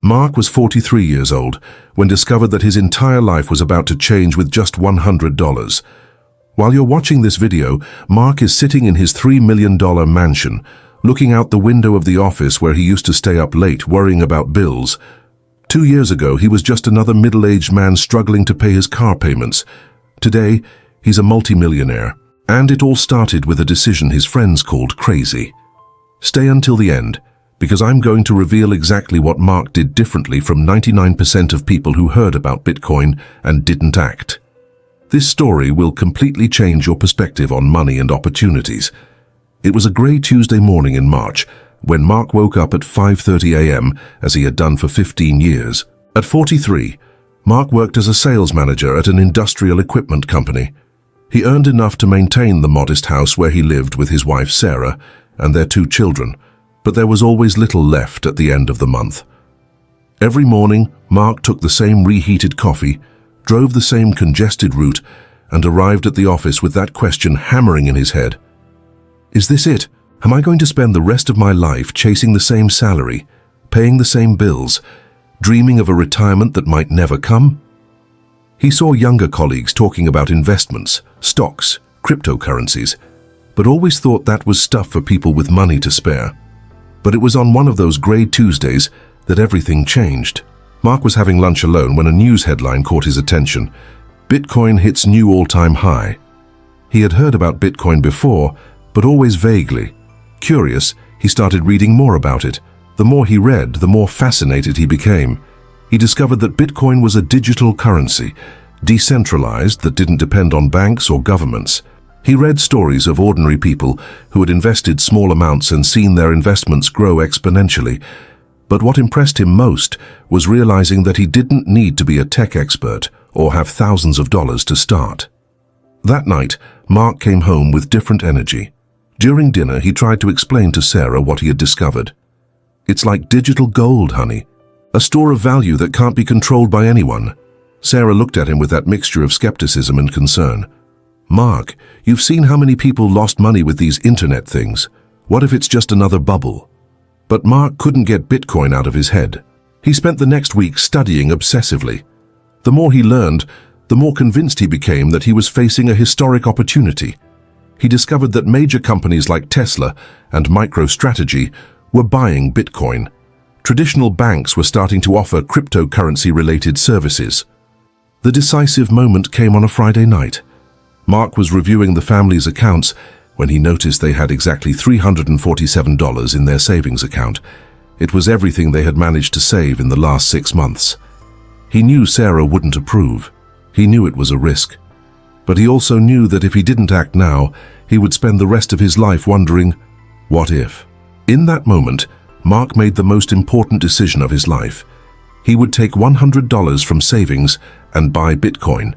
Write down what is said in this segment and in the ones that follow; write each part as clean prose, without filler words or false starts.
Mark was 43 years old when discovered that his entire life was about to change with just $100. While you're watching this video, Mark is sitting in his $3 million mansion, looking out the window of the office where he used to stay up late worrying about bills. 2 years ago, he was just another middle-aged man struggling to pay his car payments. Today, he's a multimillionaire. And it all started with a decision his friends called crazy. Stay until the end, because I'm going to reveal exactly what Mark did differently from 99% of people who heard about Bitcoin and didn't act. This story will completely change your perspective on money and opportunities. It was a grey Tuesday morning in March when Mark woke up at 5:30 a.m. as he had done for 15 years. At 43, Mark worked as a sales manager at an industrial equipment company. He earned enough to maintain the modest house where he lived with his wife Sarah and their 2 children, but there was always little left at the end of the month. Every morning, Mark took the same reheated coffee, drove the same congested route, and arrived at the office with that question hammering in his head. Is this it? Am I going to spend the rest of my life chasing the same salary, paying the same bills, dreaming of a retirement that might never come? He saw younger colleagues talking about investments, stocks, cryptocurrencies, but always thought that was stuff for people with money to spare. But it was on one of those grey Tuesdays that everything changed. Mark was having lunch alone when a news headline caught his attention. Bitcoin hits new all-time high. He had heard about Bitcoin before, but always vaguely. Curious, he started reading more about it. The more he read, the more fascinated he became. He discovered that Bitcoin was a digital currency, decentralized, that didn't depend on banks or governments. He read stories of ordinary people who had invested small amounts and seen their investments grow exponentially. But what impressed him most was realizing that he didn't need to be a tech expert or have thousands of dollars to start. That night, Mark came home with different energy. During dinner, he tried to explain to Sarah what he had discovered. It's like digital gold, honey. A store of value that can't be controlled by anyone. Sarah looked at him with that mixture of skepticism and concern. Mark, you've seen how many people lost money with these internet things. What if it's just another bubble? But Mark couldn't get Bitcoin out of his head. He spent the next week studying obsessively. The more he learned, the more convinced he became that he was facing a historic opportunity. He discovered that major companies like Tesla and MicroStrategy were buying Bitcoin. Traditional banks were starting to offer cryptocurrency-related services. The decisive moment came on a Friday night. Mark was reviewing the family's accounts when he noticed they had exactly $347 in their savings account. It was everything they had managed to save in the last 6 months. He knew Sarah wouldn't approve. He knew it was a risk. But he also knew that if he didn't act now, he would spend the rest of his life wondering, what if? In that moment, Mark made the most important decision of his life. He would take $100 from savings and buy Bitcoin.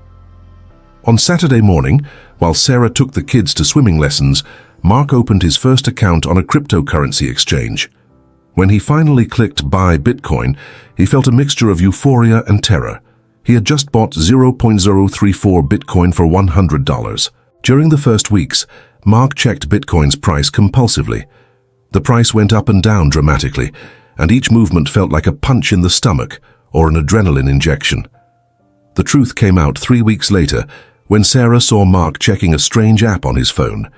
On Saturday morning, while Sarah took the kids to swimming lessons, Mark opened his first account on a cryptocurrency exchange. When he finally clicked Buy Bitcoin, he felt a mixture of euphoria and terror. He had just bought 0.034 Bitcoin for $100. During the first weeks, Mark checked Bitcoin's price compulsively. The price went up and down dramatically, and each movement felt like a punch in the stomach or an adrenaline injection. The truth came out 3 weeks later when Sarah saw Mark checking a strange app on his phone.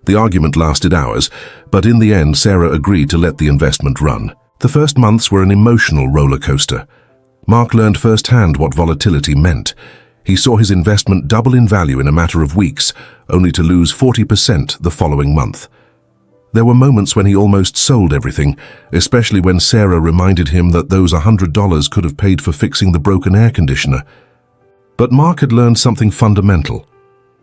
The argument lasted hours, but in the end Sarah agreed to let the investment run. The first months were an emotional roller coaster. Mark learned firsthand what volatility meant. He saw his investment double in value in a matter of weeks, only to lose 40% the following month. There were moments when he almost sold everything, especially when Sarah reminded him that those $100 could have paid for fixing the broken air conditioner. But Mark had learned something fundamental.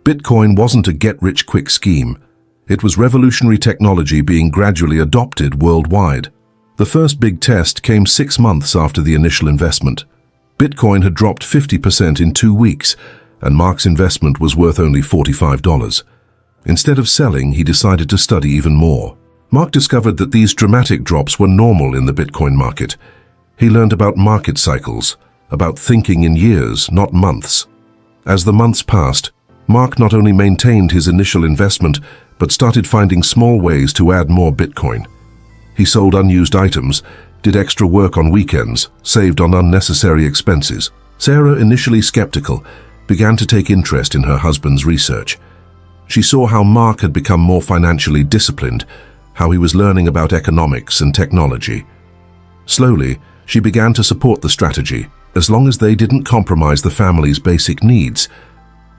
Bitcoin wasn't a get-rich-quick scheme. It was revolutionary technology being gradually adopted worldwide. The first big test came 6 months after the initial investment. Bitcoin had dropped 50% in 2 weeks, and Mark's investment was worth only $45. Instead of selling, he decided to study even more. Mark discovered that these dramatic drops were normal in the Bitcoin market. He learned about market cycles, about thinking in years, not months. As the months passed, Mark not only maintained his initial investment, but started finding small ways to add more Bitcoin. He sold unused items, did extra work on weekends, saved on unnecessary expenses. Sarah, initially skeptical, began to take interest in her husband's research. She saw how Mark had become more financially disciplined, how he was learning about economics and technology. Slowly, she began to support the strategy, as long as they didn't compromise the family's basic needs.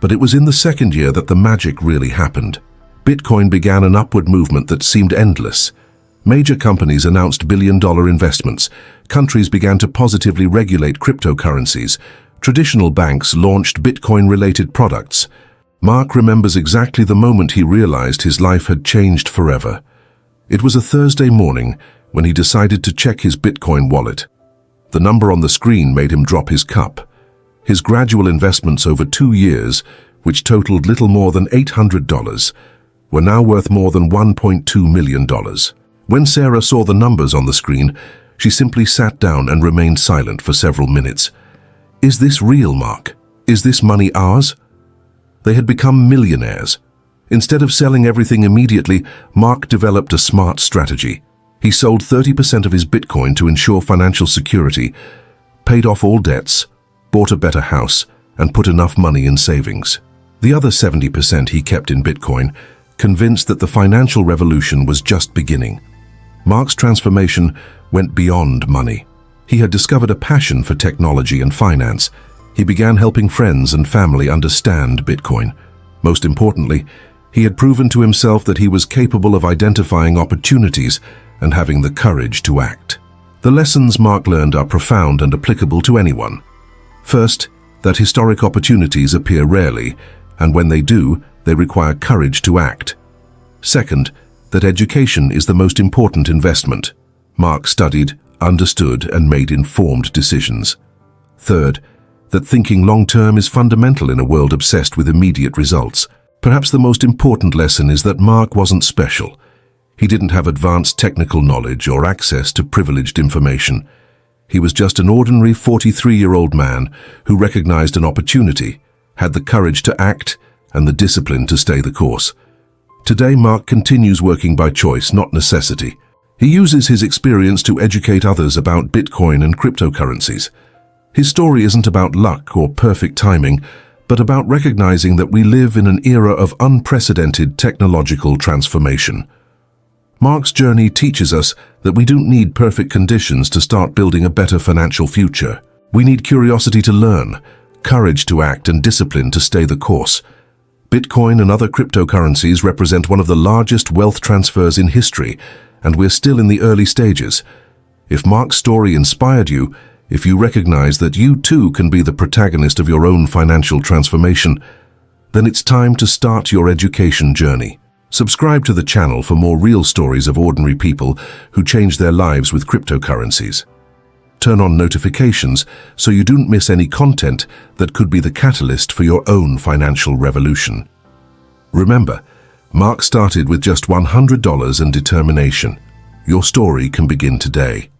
But it was in the second year that the magic really happened. Bitcoin began an upward movement that seemed endless. Major companies announced billion-dollar investments. Countries began to positively regulate cryptocurrencies. Traditional banks launched Bitcoin-related products. Mark remembers exactly the moment he realized his life had changed forever. It was a Thursday morning when he decided to check his Bitcoin wallet. The number on the screen made him drop his cup. His gradual investments over 2 years, which totaled little more than $800, were now worth more than $1.2 million. When Sarah saw the numbers on the screen, she simply sat down and remained silent for several minutes. "Is this real, Mark? Is this money ours?" They had become millionaires. Instead of selling everything immediately, Mark developed a smart strategy. He sold 30% of his Bitcoin to ensure financial security, paid off all debts, bought a better house, and put enough money in savings. The other 70% he kept in Bitcoin, convinced that the financial revolution was just beginning. Mark's transformation went beyond money. He had discovered a passion for technology and finance. He began helping friends and family understand Bitcoin. Most importantly, he had proven to himself that he was capable of identifying opportunities and having the courage to act. The lessons Mark learned are profound and applicable to anyone. First, that historic opportunities appear rarely, and when they do, they require courage to act. Second, that education is the most important investment. Mark studied, understood, and made informed decisions. Third, that thinking long-term is fundamental in a world obsessed with immediate results. Perhaps the most important lesson is that Mark wasn't special. He didn't have advanced technical knowledge or access to privileged information. He was just an ordinary 43-year-old man who recognized an opportunity, had the courage to act, and the discipline to stay the course. Today, Mark continues working by choice, not necessity. He uses his experience to educate others about Bitcoin and cryptocurrencies. His story isn't about luck or perfect timing, but about recognizing that we live in an era of unprecedented technological transformation. Mark's journey teaches us that we don't need perfect conditions to start building a better financial future. We need curiosity to learn, courage to act, and discipline to stay the course. Bitcoin and other cryptocurrencies represent one of the largest wealth transfers in history, and we're still in the early stages. If Mark's story inspired you, if you recognize that you too can be the protagonist of your own financial transformation, then it's time to start your education journey. Subscribe to the channel for more real stories of ordinary people who change their lives with cryptocurrencies. Turn on notifications so you don't miss any content that could be the catalyst for your own financial revolution. Remember, Mark started with just $100 and determination. Your story can begin today.